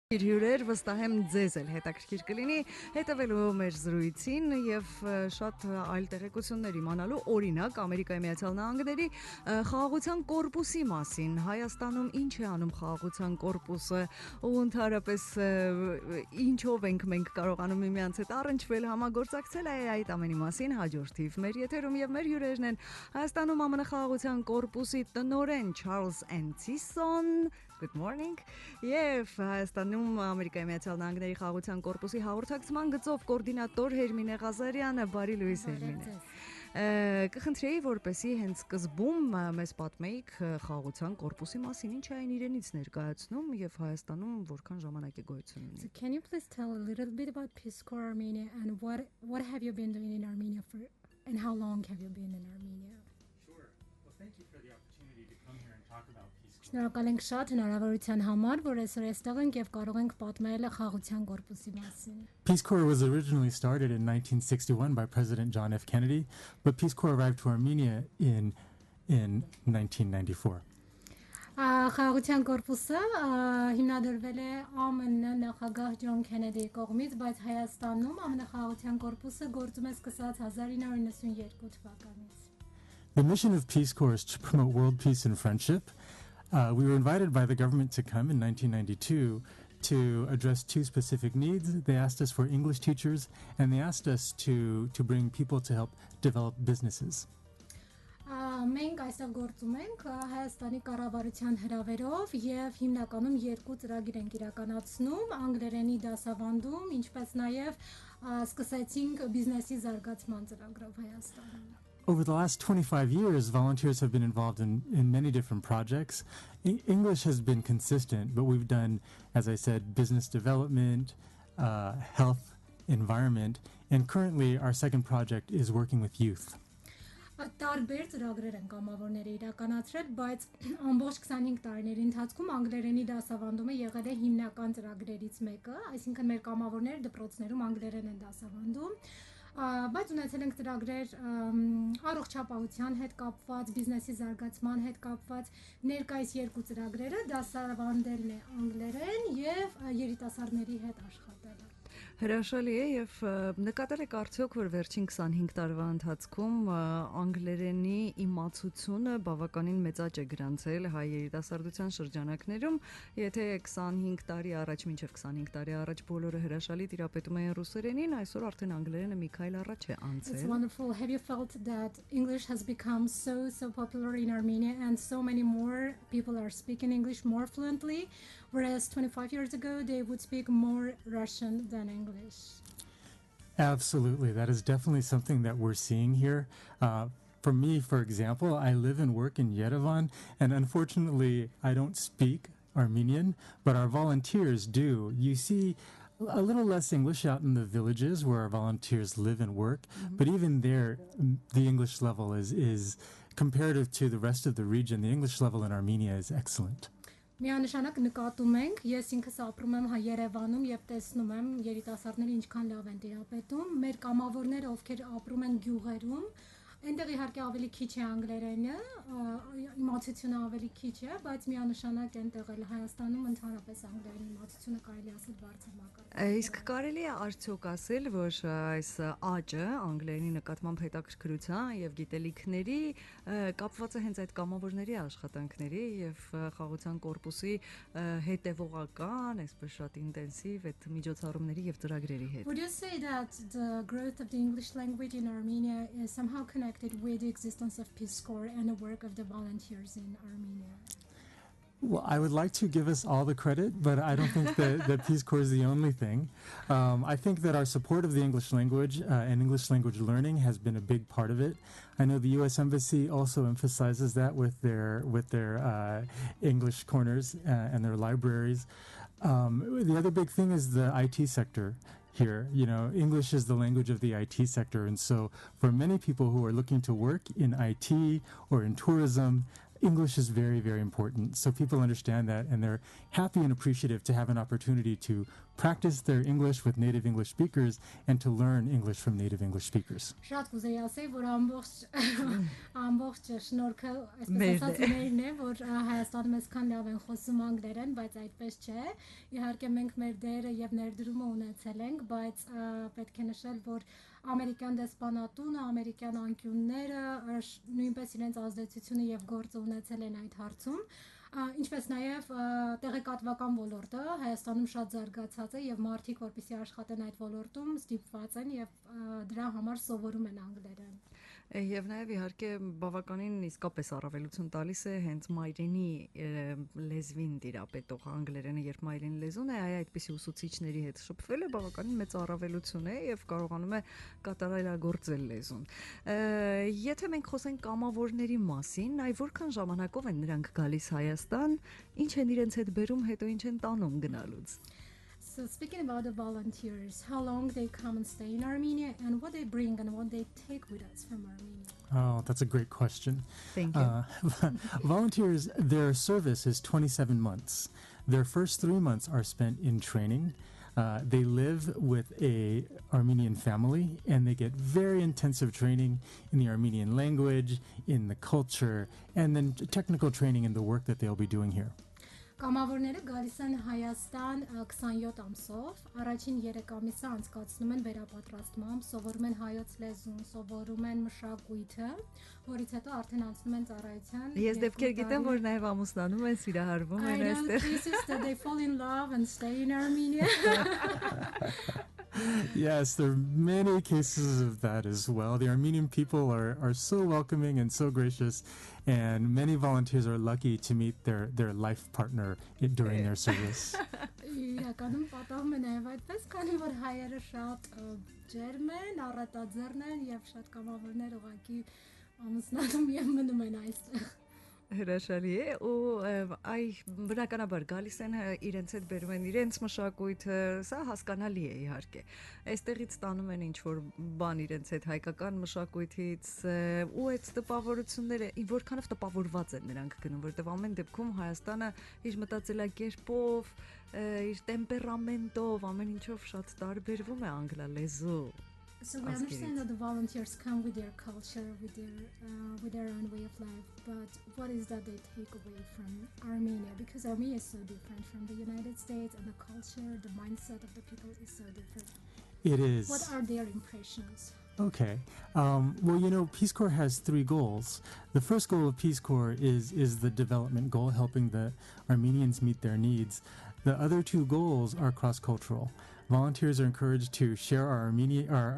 Հյուրեր վստահ եմ ձեզ էլ հետաքրքիր կլինի հետևելու մեր զրույցին եւ շատ այլ տեղեկություններ իմանալու օրինակ Ամերիկայի Միացյալ Նահանգների խաղաղության կորպուսի մասին Հայաստանում ինչ է անում խաղաղության կորպուսը ու ընդհանրապես ինչով ենք մենք կարողանում միմյանց հետ առնչվել համագործակցել այդ ամենի մասին հաջորդ թիվ մեր եթերում եւ մեր հյուրերն են Հայաստանում ԱՄՆ խաղաղության կորպուսի տնօրեն Charles Encison. Good morning. Եվ Հայաստանում Ամերիկայի Միացյալ Նահանգների խաղաղության կորպուսի հաղորդակցման գծով կոորդինատոր Հերմինե Ղազարյանը, բարի լույս Հերմինե։ Կխնդրեի, որպեսզի հենց սկզբում մեզ պատմեիք խաղաղության կորպուսի մասին, ինչ այն իրենից ներկայացնում եւ Հայաստանում որքան ժամանակ է գոյություն ունի։ So can you please tell a little bit about Peace Corps Armenia and what have you been doing in Armenia for and how long have you been in Armenia? Sure. Well, thank you for the opportunity to come here and talk about Peace Corps. Շնորհակալ ենք շատ հնարավորության համար, որ այսօր այստեղ ենք եւ կարող ենք պատմել խաղաղության կորպուսի մասին։ Peace Corps was originally started in 1961 by President John F. Kennedy, but Peace Corps arrived to Armenia in 1994. Խաղաղության կորպուսը հիմնադրվել է ԱՄՆ նախագահ Ջոն Քենեդիի կողմից, բայց Հայաստանում ԱՄՆ խաղաղության կորպուսը գործում է սկսած 1992 թվականից։ The mission of Peace Corps is to promote world peace and friendship. We were invited by the government to come in 1992 to address two specific needs. They asked us for English teachers, and they asked us to bring people to help develop businesses. Մենք այստեղ գործում ենք Հայաստանի կառավարության հրավերով եւ հիմնականում երկու ծրագիր ենք իրականացնում անգլերենի դասավանդում, ինչպես նաեւ սկսեցինք բիզնեսի զարգացման ծրագրով Հայաստանում։ Over the last 25 years, volunteers have been involved in many different projects. English has been consistent, but we've done, as I said, business development, health, environment, and currently our second project is working with youth. Տարբեր ծրագրեր են կամավորները իրականացրել, բայց ամբողջ 25 տարիների ընթացքում անգլերենի դասավանդումը եղել է հիմնական ծրագրերից մեկը, այսինքն մեր կամավորները դպրոցներում անգլերեն են դասավանդում, բայց ունեցել ենք ծրագրեր առողջապահության հետ կապված, բիզնեսի զարգացման հետ կապված, ներկայիս երկու ծրագրերը դասավանդելն է անգլերեն եւ երիտասարդների հետ աշխատելը։ Հրաշալի է եւ նկատել եք արդյոք որ վերջին 25 տարվա ընթացքում անգլերենի իմացությունը բավականին մեծ աճ է գրանցել հայ երիտասարդության շրջանակներում, եթե 25 տարի առաջ մինչեւ 25 տարի առաջ բոլորը հրաշալի տիրապետում էին ռուսերենին, այսօր արդեն անգլերենը մի քայլ առաջ է անցել։ It's wonderful. Have you felt that English has become so popular in Armenia and so many more people are speaking English more fluently, whereas 25 years ago they would speak more Russian than English? Absolutely. That is definitely something that we're seeing here. For me, for example, I live and work in Yerevan, and unfortunately, I don't speak Armenian, but our volunteers do. You see a little less English out in the villages where our volunteers live and work, but even there, the English level is comparative to the rest of the region. The English level in Armenia is excellent. Միանշանակ նկատում ենք, ես ինքս ապրում եմ Երևանում եւ տեսնում եմ երիտասարդները ինչքան լավ են տիրապետում, մեր կամավորները ովքեր ապրում են գյուղերում, այնտեղ իհարկե ավելի քիչ է անգլերենը, իմացությունը ավելի քիչ է, բայց միանշանակ այնտեղ էլ Հայաստանում ընդհանրապես անգլերենի իմացությունը կարելի ասել բարձր մակարդակի։ Իսկ կարելի է արդյոք ասել, որ այս աճը անգլերենի նկատմամբ հետաքրքրության եւ գիտելիքների կապված է հենց այդ կամավորների աշխատանքների եւ խաղաղության կորպուսի հետեւողական, այսպես շատ ինտենսիվ այդ միջոցառումների եւ ծրագրերի հետ։ Would you say that the growth of the English language in Armenia is somehow connected with the existence of Peace Corps and the work of the volunteers in Armenia? Well, I would like to give us all the credit, but I don't think that Peace Corps is the only thing. I think that our support of the English language and English language learning has been a big part of it. I know the U.S. Embassy also emphasizes that with their English corners and their libraries. The other big thing is the IT sector here. You know, English is the language of the IT sector, and so for many people who are looking to work in IT or in tourism, English is very, very important. So people understand that, and they're happy and appreciative to have an opportunity to practice their English with native English speakers and to learn English from native English speakers. Շատ կուզեի ասել, որ ամբողջ շնորհքը, այսպես ասած, մերն է, որ Հայաստանում այսքան լավ են խոսում անգլերեն, բայց այդպես չէ։ Իհարկե մենք մեր դերը եւ ներդրումը ունեցել ենք, բայց պետք է նշել, որ ամերիկյան դեսպանատունը, ամերիկյան անկյունները նույնպես իրենց ազդեցությունը եւ գործը ունեցել են այդ հարցում։ Ինչպես նաև տեղեկատվական ոլորտը Հայաստանում շատ զարգացած է եւ մարդիկ, որպեսզի աշխատեն այդ ոլորտում, ստիպված են եւ դրա համար սովորում են անգլերեն։ Եվ նաև իհարկե բավականին իսկապես առավելություն տալիս է հենց մայրենի լեզվին տիրապետող անգլերենը, երբ մայրենի լեզուն է, այդպիսի ուսուցիչների հետ շփվելը բավականին մեծ առավելություն է եւ կարողանում է կատարելագործել լեզուն։ Եթե մենք խոսենք կամավորների մասին, այ որքան ժամանակով են նրանք գալիս Հայաստան, ինչ են իրենց հետ բերում, հետո ինչ են տանում գնալուց։ So speaking about the volunteers, how long they come and stay in Armenia and what they bring and what they take with us from Armenia? Oh, that's a great question. Thank you. Volunteers, their service is 27 months. Their first 3 months are spent in training. They live with a Armenian family and they get very intensive training in the Armenian language, in the culture, and then technical training in the work that they'll be doing here. Կամավորները գալիս են Հայաստան 27 ամսով, առաջին 3 ամիսը անցկացնում են վերապատրաստմամբ, սովորում են հայոց լեզուն, սովորում են մշակույթը, որից հետո արդեն անցնում են ծառայության։ Ես դեպքեր գիտեմ, որ նաև ամուսնանում են, սիրահարվում են այստեղ։ This is that they fall in love and stay in Armenia. Yes, there are many cases of that as well. The Armenian people are so welcoming and so gracious, and many volunteers are lucky to meet their life partner during their service. Իրականում պատահում է նաև այդպես, քանի որ հայերը շատ ջերմ են, առատաձեռն են եւ շատ կամավորներ ուղղակի ամուսնանում եւ մնում են այստեղ։ Հրաշալի է ու այ բնականաբար գալիս են իրենց հետ բերում են իրենց մշակույթը, սա հասկանալի է իհարկե։ Այստեղից ստանում են ինչ որ բան իրենց հետ հայկական մշակույթից ու այդ տպավորությունները որքանով տպավորված են նրանք գնում, որտեղ ամեն դեպքում Հայաստանը իր մտածելակերպով, իր տեմպերամենտով, ամեն ինչով շատ տարբերվում է անգլալեզու։ So we understand that the volunteers come with their culture, with their own way of life, but what is that they take away from Armenia? Because Armenia is so different from the United States, and the culture, the mindset of the people is so different. It is. What are their impressions? Okay. Well, you know, Peace Corps has 3 goals. The first goal of Peace Corps is the development goal, helping the Armenians meet their needs. The other 2 goals are cross-cultural. Volunteers are encouraged to share our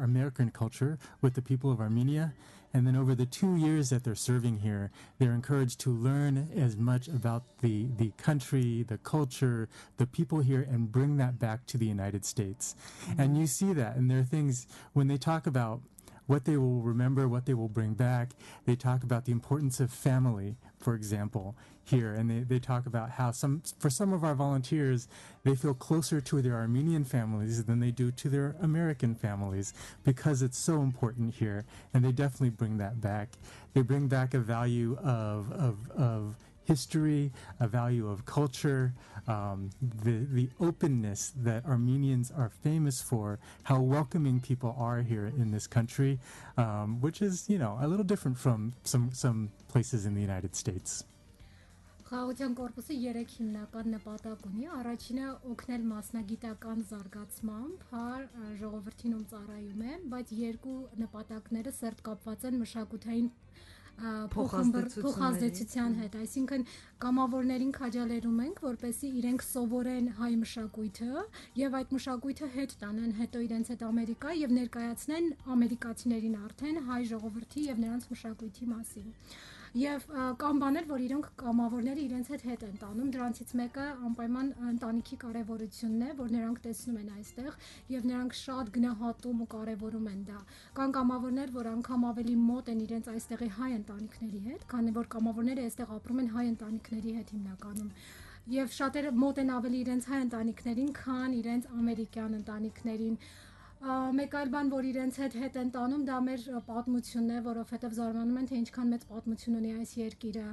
American culture with the people of Armenia. And then over the 2 years that they're serving here, they're encouraged to learn as much about the country, the culture, the people here, and bring that back to the United States. Mm-hmm. And you see that, and there are things, when they talk about what they will remember, what they will bring back, they talk about the importance of family, for example, here. And they talk about how for some of our volunteers, they feel closer to their Armenian families than they do to their American families because it's so important here. And they definitely bring that back. They bring back a value of history, a value of culture, the openness that Armenians are famous for, how welcoming people are here in this country, which is, you know, a little different from some places in the United States. Խաղաղության կորպուսը 3 հիմնական նպատակ ունի։ Առաջինը օգնել մասնագիտական զարգացմամբ, ժողովրդին ում ծառայում է, բայց 2 նպատակները սերտ կապված են մշակութային փոխազդեցության հետ, այսինքն կամավորներին քաջալերում ենք, որպեսզի իրենք սովորեն հայ մշակույթը եւ այդ մշակույթը հետ տանեն հետո իրենց հետ Ամերիկա եւ ներկայացնեն ամերիկացիներին արդեն հայ ժողովրդի եւ նրանց մշակույթի մասին։ Եվ կան բաներ, որ իրենք կամավորները իրենց հետ են տանում, դրանցից մեկը անպայման ընտանիքի կարևորությունն է, որ նրանք տեսնում են այստեղ եւ նրանք շատ գնահատում ու կարևորում են դա։ Կան կամավորներ, որ անգամ ավելի մոտ են իրենց այստեղի հայ ընտանիքների հետ, քանի որ կամավորները այստեղ ապրում են հայ ընտանիքների հետ հիմնականում։ Եվ շատերը մոտ են ավելի իրենց հայ ընտանիքներին, քան իրենց ամերիկյան ընտանիքներին։ Մեկ այլ բան, որ իրենց հետ են տանում, դա մեր պատմությունն է, որովհետև զարմանում են, թե ինչքան մեծ պատմություն ունի այս երկիրը։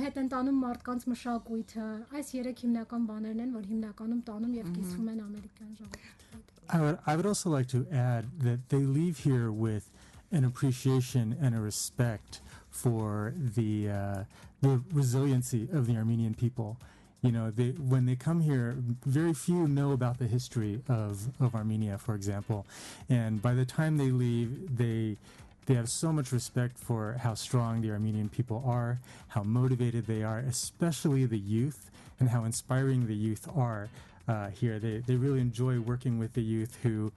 Հետ են տանում մարդկանց մշակույթը։ Այս երեք հիմնական բաներն են, որ հիմնականում տանում եւ կիսվում են ամերիկյան ժողովրդի հետ։ I would also like to add that they leave here with an appreciation and a respect for the resiliency of the Armenian people. You know, when they come here, very few know about the history of Armenia, for example. And by the time they leave, they have so much respect for how strong the Armenian people are, how motivated they are, especially the youth, and how inspiring the youth are here. They really enjoy working with the youth who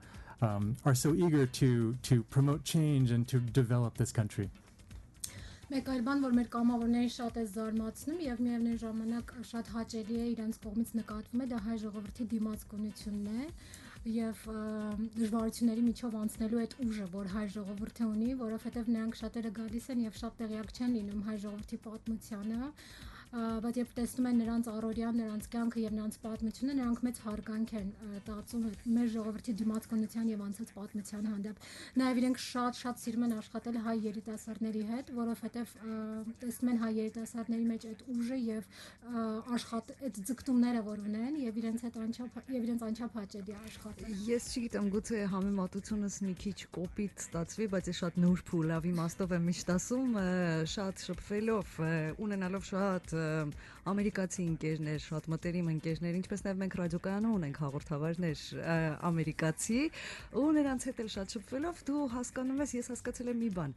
are so eager to promote change and to develop this country. Մեկ այլ բան, որ մեր կամավորներին շատ է զարմացնում եւ միևնույն ժամանակ շատ հաճելի է իրենց կողմից նկատվում է, դա հայ ժողովրդի դիմացկունությունն է եւ դժվարությունների միջով անցնելու այդ ուժը, որ հայ ժողովուրդը ունի, որովհետեւ նրանք շատերը գալիս են եւ շատ տեղյակ չեն լինում հայ ժողովրդի պատմությանը, բայց երբ տեսնում են նրանց առօրյան, նրանց կյանքը եւ նրանց պատմությունը, նրանք մեծ հարգանք են տածում մեր ժողովրդի դիմացկունության եւ անցած պատմության հանդեպ։ Նաեւ իրենք շատ սիրում են աշխատել հայ երիտասարդների հետ, որովհետեւ տեսնում են հայ երիտասարդների մեջ այդ ուժը եւ այդ ձգտումները, որ ունեն եւ իրենց անչափ հաճելի է աշխատել։ Ես չգիտեմ, գուցե համեմատությունս մի քիչ կոպիտ ստացվի, բայց է շատ նուրբ ու լավ իմաստով եմ միշտ ասում, շատ շփվելով, ունենալով շատ ամերիկացի ընկերներ, շատ մտերիմ ընկերներ, ինչպես նաև մենք ռադիոկայանում ունենք հաղորդավարներ ամերիկացի, ու նրանց հետ էլ շատ շփվելով դու հասկանում ես, ես հասկացել եմ մի բան։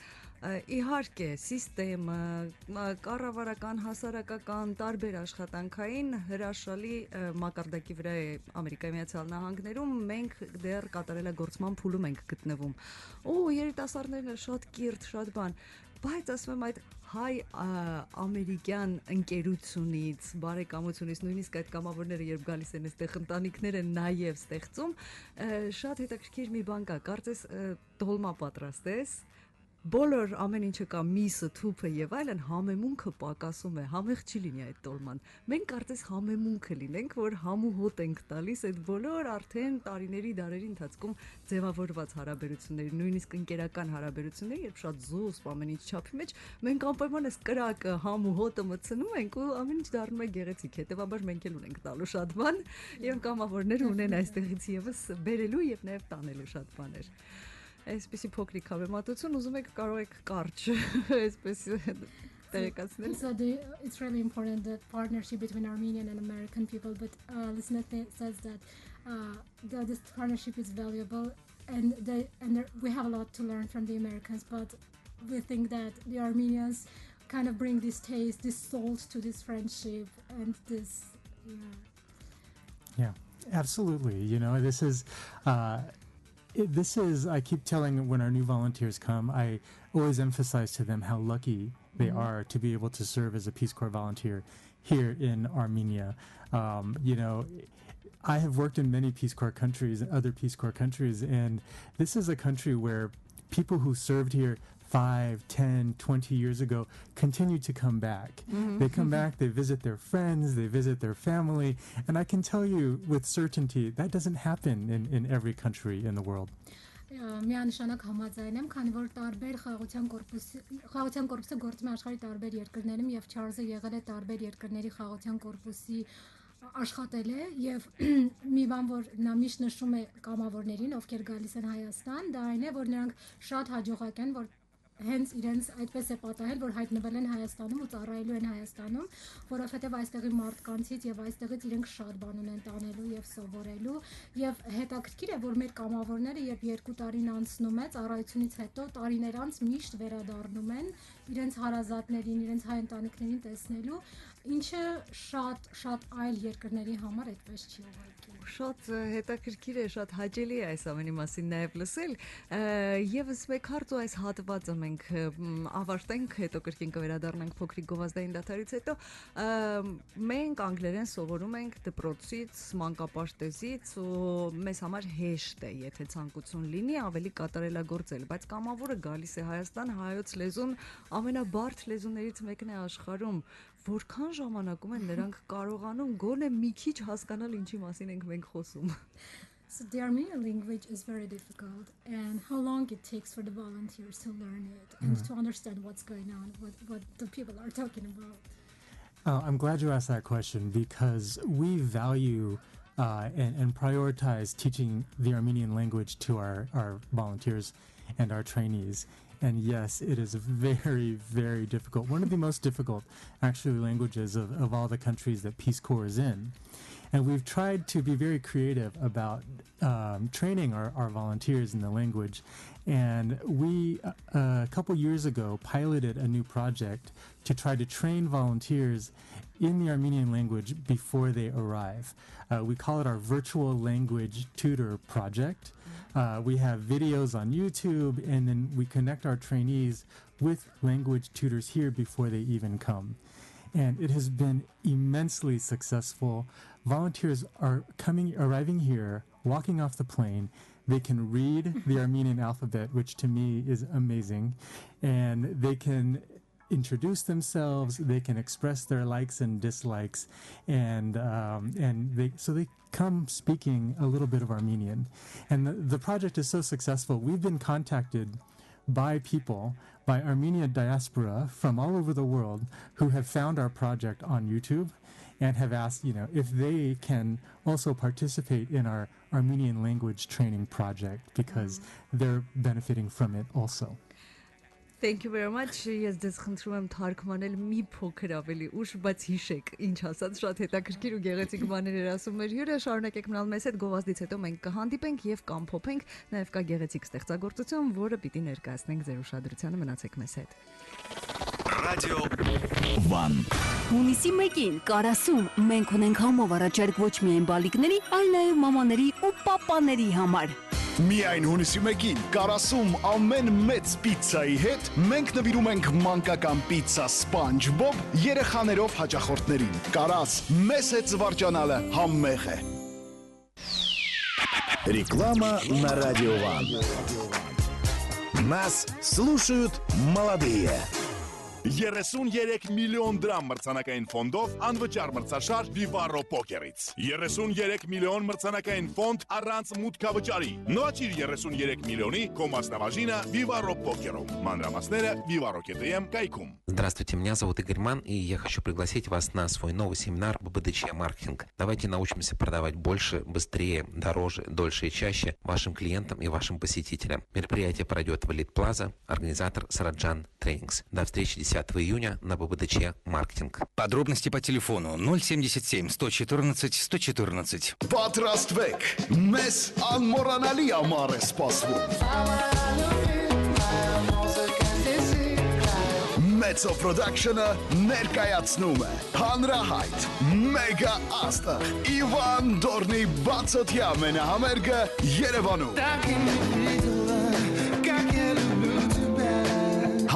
Իհարկե, սիստեմը, կառավարական, հասարակական, տարբեր աշխատանքային հրաշալի մակարդակի վրա է Ամերիկայի Միացյալ Նահանգներում, մենք դեռ կատարելագործման փուլում ենք գտնվում։ Ու երիտասարդներն շատ կիրթ, շատ բան, բայց ասում եմ այդ հայ-ամերիկյան ընկերությունից, բարեկամությունից, նույնիսկ այդ կամավորները երբ գալիս են այստեղ ընտանիքներ են նաև ստեղծում, շատ հետաքրքիր մի բան կա, կարծես դոլմա պատրաստես, բոլոր ամեն ինչը կա, միսը, թուփը եւ այլն, համեմունքը պակասում է, համեղ չի լինի այդ տոլման։ Մենք կարծես համեմունքը լինենք, որ համու հոտ ենք տալիս այդ բոլոր արդեն տարիների, դարերի ընթացքում ձևավորված հարաբերությունների, նույնիսկ ընկերական հարաբերությունների, երբ շատ զուսպ ամեն ինչ չափի մեջ, մենք անպայման այս կրակը, համու հոտը մտցնում ենք ու ամեն ինչ դառնում է գեղեցիկ։ Հետևաբար մենք էլ ունենք տալու շատ բան եւ կամավորներ ունեն այստեղից եւս բերելու եւ նաեւ տանելու շատ բաներ։ Այսպեսի փոքրիկ համեմատություն ուզում եք կարող եք կարճ այսպես տեղեկացնել. So it's really important that partnership between Armenian and American people, but listener says that this partnership is valuable and we have a lot to learn from the Americans, but we think that the Armenians kind of bring this taste, this salt to this friendship and this Yeah, absolutely. You know, this is I keep telling when our new volunteers come, I always emphasize to them how lucky they are to be able to serve as a Peace Corps volunteer here in Armenia. You know, I have worked in many Peace Corps countries and other Peace Corps countries, and this is a country where people who served here 5, 10, 20 years ago continue to come back. They come back, they visit their friends, they visit their family, and I can tell you with certainty that doesn't happen in every country in the world. Միանշանակ համաձայն եմ, քանի որ տարբեր խաղաղության կորպուսը գործում է աշխարհի տարբեր երկրներում եւ Չարլզը եղել է տարբեր երկրների խաղաղության կորպուսի աշխատել է եւ մի բան որ նա միշտ նշում է կամավորներին, ովքեր գալիս են Հայաստան, դա այն է, որ նրանք շատ հաջողակ են, որ հենց իրենց այդպես է պատահել, որ հայտնվել են Հայաստանում ու ծառայելու են Հայաստանում, որովհետև այստեղի մարդկանցից եւ այստեղից իրենք շատ բան ունեն տանելու եւ սովորելու եւ հետաքրքիր է, որ մեր կամավորները երբ 2 տարին անցնում է ծառայությունից հետո տարիներ անց միշտ վերադառնում են իրենց հարազատներին, իրենց հայ ընտանիքներին տեսնելու, ինչը շատ այլ երկրների համար այդպես չի ուղղակի։ Շատ հետաքրքիր է, շատ հաճելի է այս ամենի մասին նաև լսել։ Եվս մեկ հարց ու այս հատվածը մենք ավարտենք, հետո կրկին կվերադառնանք փոքրիկ գովազդային դադարից հետո։ Մենք անգլերեն սովորում ենք դպրոցից, մանկապարտեզից ու մեզ համար հեշտ է, եթե ցանկություն լինի, ավելի կատարելագործել, բայց կամավորը գալիս է Հայաստան, հայոց լեզուն ամենաբարդ լեզուներից մեկն է աշխարհում։ Որքան ժամանակում են նրանք կարողանում գոնե մի քիչ հասկանալ ինչի մասին ենք մենք խոսում։ So the Armenian language is very difficult, and how long it takes for the volunteers to learn it and to understand what's going on, what the people are talking about. I'm glad you asked that question because we value and prioritize teaching the Armenian language to our volunteers and our trainees. And yes, it is very, very difficult. One of the most difficult, actually, languages of all the countries that Peace Corps is in. And we've tried to be very creative about training our volunteers in the language. And we, a couple years ago, piloted a new project to try to train volunteers in the Armenian language before they arrive. We call it our virtual language tutor project. We have videos on YouTube, and then we connect our trainees with language tutors here before they even come. And it has been immensely successful. Volunteers are arriving here, walking off the plane. They can read the Armenian alphabet, which to me is amazing, and they can introduce themselves. They can express their likes and dislikes, and they come speaking a little bit of Armenian. And the project is so successful. We've been contacted by people, by Armenian diaspora from all over the world who have found our project on YouTube and have asked, if they can also participate in our Armenian language training project because they're benefiting from it also. Thank you very much. Ես դες խնդրում եմ թարգմանել մի փոքր ավելի ուշ, բայց հիշեք, ինչ ասած, շատ հետաքրքիր ու գեղեցիկ բաներ էր ասում մեր հյուրը, շարունակեք մնալ մեզ հետ, գովազդից հետո մենք կհանդիպենք եւ կամփոփենք, նաեւ կա գեղեցիկ ստեղծագործություն, որը պիտի ներկայացնենք ձեր ուշադրությանը, մնացեք մեզ հետ։ Ռադիո 1 Հունիսի 1-ին Կարասում մենք ունենք համով առաջարկ ոչ միայն բալիկների, այլ նաև մամաների ու պապաների համար։ Միայն հունիսի 1-ին Կարասում ամեն մեծ պիցցայի հետ մենք նվիրում ենք մանկական պիցցա SpongeBob երեխաներով հաճախորդներին։ Կարաս, մեզ հետ զվարճանալը համեղ է։ Реклама на Радио 1. Нас слушают молодые. 33 միլիոն դրամ մրցանակային ֆոնդով անվճար մրցաշար Vivaro Poker-ից։ 33 միլիոն մրցանակային ֆոնդ առանց մուտքավճարի։ Նվաճիր 33 միլիոնի քո մասնաբաժինը Vivaro Poker-ում։ Մանրամասները Vivaro.am կայքում։ Здравствуйте, меня зовут Игорь Ман, и я хочу пригласить вас на свой новый семинар ББДЧ маркетинг. Давайте научимся продавать больше, быстрее, дороже, дольше и чаще вашим клиентам и вашим посетителям. Мероприятие пройдет в Элит Плаза, организатор Сараджан Трейнингс. До встречи 10 июня на ББДЧ маркетинг. Подробности по телефону 077 114 114. Պատրաստվեք, մեզ անմոռանալի ամառ է սպասվում։ Մեծո Production-ը ներկայացնում է հանրահայտ մեգա աստղ Իվան Դորնի բացօթյա ամենահամերգը Երևանում։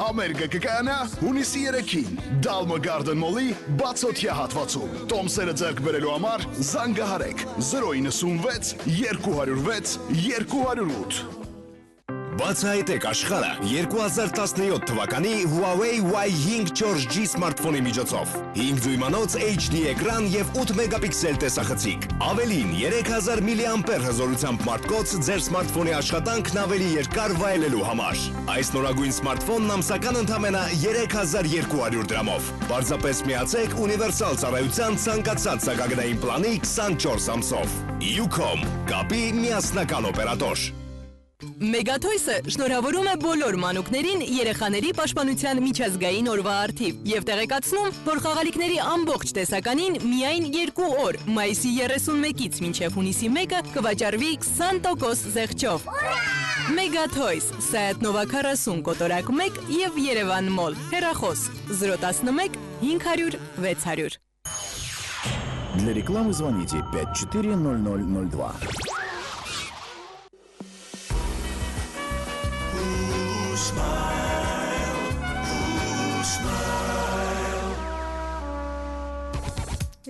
Համերգը կկայանա հունիսի 3-ին Dalma Garden Mall-ի բացօթյա հատվածում։ Տոմսերը ձեռք բերելու համար զանգահարեք 096 206 208։ Բացահայտեք աշխարհը 2017 թվականի Huawei Y5 4G սմարթֆոնի միջոցով 5 դյույմանոց HD էկրան եւ 8 մեգապիքսել տեսախցիկ։ Ավելին 3000 mAh հզորությամբ մարտկոց ձեր սմարթֆոնի աշխատանքն ավելի երկար վայելելու համար։ Այս նորագույն սմարթֆոնն ամսական ընդամենը 3200 դրամով։ Պարզապես միացեք ունիվերսալ ծառայության ցանկացած սակագնային պլանի 24 ամսով։ Ucom կապի միասնական օպերատոր։ Մեգաթոյսը շնորհավորում է բոլոր մանուկներին երեխաների պաշտպանության միջազգային օրվա առթիվ եւ տեղեկացնում, որ խաղալիքների ամբողջ տեսականին միայն 2 օր, մայիսի 31-ից մինչև հունիսի 1-ը կվաճառվի 20% զեղչով։ Մեգաթոյս, Սայաթնովա 40 կոտորակ 1 եւ Երևան մոլ։ Հեռախոս 011 500 600։ Для рекламы звоните 540002.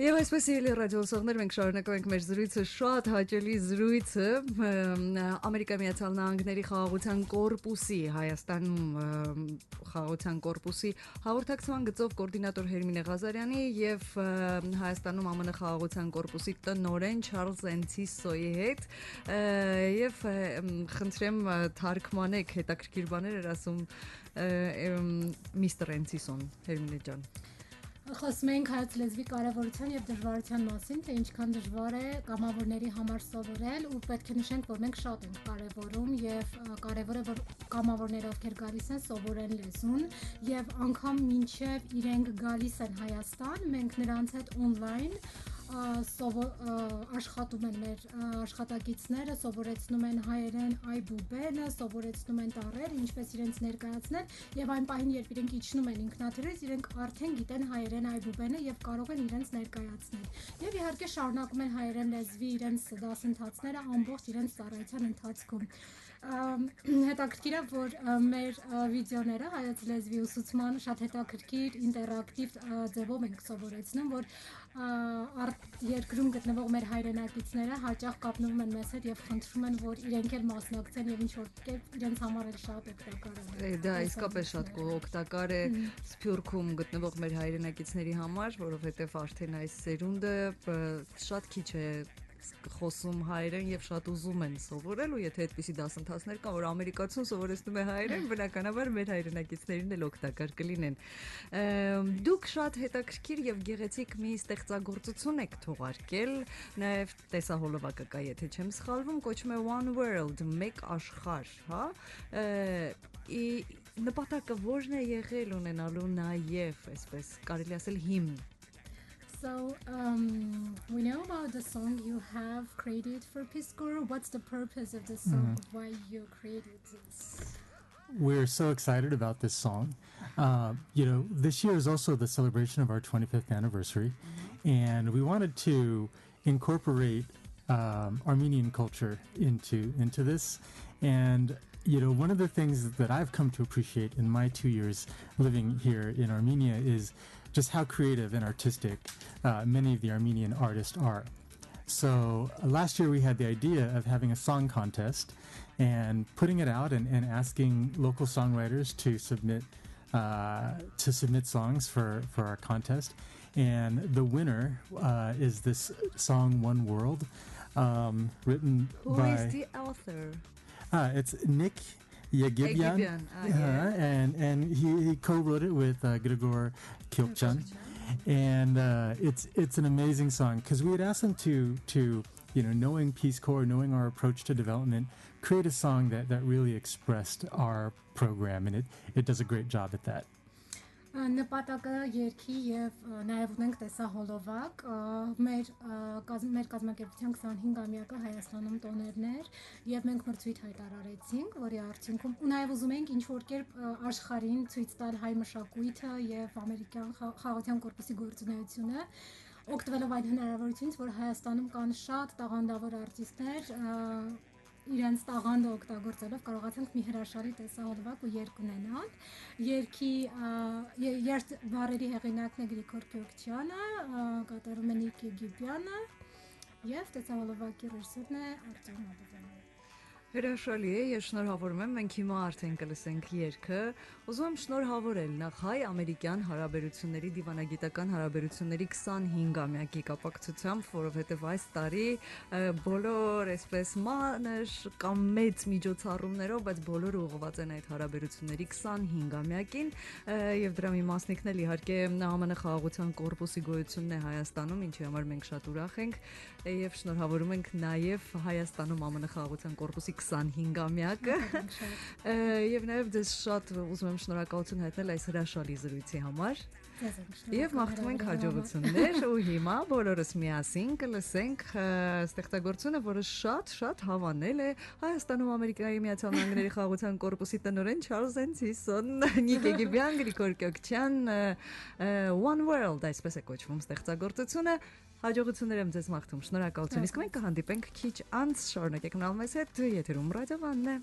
Եվ այսպես ելի ռադիոլսողներ, մենք շարունակում ենք մեր զրույցը, շատ հաճելի զրույցը Ամերիկայի Միացյալ Նահանգների Խաղաղության կորպուսի, Հայաստանում Խաղաղության կորպուսի հաղորդակցման գծով կոորդինատոր Հերմինե Ղազարյանի եւ Հայաստանում ԱՄՆ Խաղաղության կորպուսի տնօրեն Չարլզ Էնցիսոյի հետ եւ խնդրեմ թարգմանեք հետաքրքիր բաներ էր ասում միստր Էնցիսոն, Հերմինե ջան։ Խոսում ենք հայոց լեզվի կարևորության եւ դժվարության մասին, թե ինչքան դժվար է կամավորների համար սովորել ու պետք է նշենք, որ մենք շատ ենք կարևորում եւ կարևոր է որ կամավորները ովքեր գալիս են սովորեն լեզուն եւ անգամ մինչեւ իրենք գալիս են Հայաստան, մենք նրանց հետ on-line աշխատում են մեր աշխատակիցները, սովորեցնում են հայերեն այբուբենը, սովորեցնում են տառեր, ինչպես իրենց ներկայացնել եւ այն պահին, երբ իրենք իջնում են ինքնաթիռից, իրենք արդեն գիտեն հայերեն այբուբենը եւ կարող են իրենց ներկայացնել։ Եվ իհարկե շարունակում են հայերեն լեզվի իրենց դասընթացները ամբողջ իրենց ծառայության ընթացքում։ Հետաքրքիր է, որ մեր վիդեոները հայոց լեզվի ուսուցման շատ հետաքրքիր ինտերակտիվ ձևով ենք սովորեցնում, որ երկրում գտնվող մեր հայրենակիցները հաճախ կապնվում են մեզ հետ եւ խնդրում են, որ իրենք էլ մասնակցեն եւ ինչ որ կերպ իրենց համար էլ շատ օգտակար է։ Դա իսկապես շատ օգտակար է Սփյուռքում գտնվող մեր հայրենակիցների համար, որովհետեւ արդեն այս սերունդը շատ քիչ է խոսում հայերեն եւ շատ ուզում են սովորել ու եթե այդպիսի դասընթացներ կան, որ ամերիկացուն սովորեցնում է հայերեն, բնականաբար մեր հայրենակիցներին էլ օգտակար կլինեն։ Դուք շատ հետաքրքիր եւ գեղեցիկ մի ստեղծագործություն եք թողարկել, նաեւ տեսահոլովակը կա, եթե չեմ սխալվում, կոչվում է One World, մեկ աշխարհ, հա։ Նպատակը ո՞րն է եղել ունենալու նաեւ, այսպես կարելի ասել հիմն։ So, we know about the song you have created for Peace Corps. What's the purpose of the song? Why you created this? We're so excited about this song. This year is also the celebration of our 25th anniversary, and we wanted to incorporate Armenian culture into this. And one of the things that I've come to appreciate in my 2 years living here in Armenia is just how creative and artistic many of the Armenian artists are. So last year we had the idea of having a song contest and putting it out and asking local songwriters to submit songs for our contest. And the winner is this song One World, written Who by... is the author? It's Nick Yagibyan, and he co-wrote it with Grigor Kilchan, and it's an amazing song because we had asked him to knowing Peace Corps, knowing our approach to development, create a song that really expressed our program, and it does a great job at that. Նպատակը երկի եւ նաեւ ունենք տեսահոլովակ մեր կազմակերպության 25-ամյակը Հայաստանում տոներներ եւ մենք մրցույթ հայտարարեցինք, որի արդյունքում ու նաեւ ուզում ենք ինչ որ կերպ աշխարհին ցույց տալ հայ մշակույթը եւ ամերիկյան խաղաղության կորպուսի գործունեությունը օգտվելով այդ հնարավորությունից, որ Հայաստանում կան շատ տաղանդավոր արտիստներ իրենց տաղանդը օգտագործելով կարողացանք մի հրաշալի տեսահոլովակ ու երգ ունենալ։ Երգի երթ բառերի հեղինակն է Գրիգոր Քյոքչյանը, կատարում է Նիկ Եգիպյանը եւ տեսահոլովակի ռեժիսորն է Արտյոմ Աբովյանը։ Հրաշալի է, ես շնորհավորում եմ, մենք հիմա արդեն կլսենք երգը։ Ուզում եմ շնորհավորել նախ հայ-ամերիկյան հարաբերությունների, դիվանագիտական հարաբերությունների 25-ամյակի կապակցությամբ, որովհետև այս տարի բոլոր այսպես մանր կամ մեծ միջոցառումներով, բայց բոլորը ուղղված են այդ հարաբերությունների 25-ամյակին եւ դրա մի մասնիկն էլ իհարկե ԱՄՆ Խաղաղության կորպուսի գոյությունն է Հայաստանում, ինչի համար մենք շատ ուրախ ենք եւ շնորհավորում ենք նաեւ Հայաստանում ԱՄՆ Խաղաղության կորպուսի 25-ամյակը եւ նաեւ դες շատ ուզում եմ շնորհակալություն հայտնել այս հրաշալի զրույցի համար եւ մաղթում ենք հաջողություններ ու հիմա բոլորս միասին կլսենք ստեղծագործությունը, որը շատ հավանել է Հայաստանում Ամերիկայի Միացյալ Նահանգների Խաղաղության կորպուսի տնօրեն Չարլզ Էնցիսոն, Նիկ Եգիպյան, Գրիգոր Քյոքչյան, One World, այսպես է կոչվում ստեղծագործությունը։ Հաջողություններ եմ ձեզ մաղթում, շնորհակալություն։ Իսկ մենք կհանդիպենք քիչ անց, շարունակեք մնալ մեզ հետ, եթերում ռադիո Վանն է։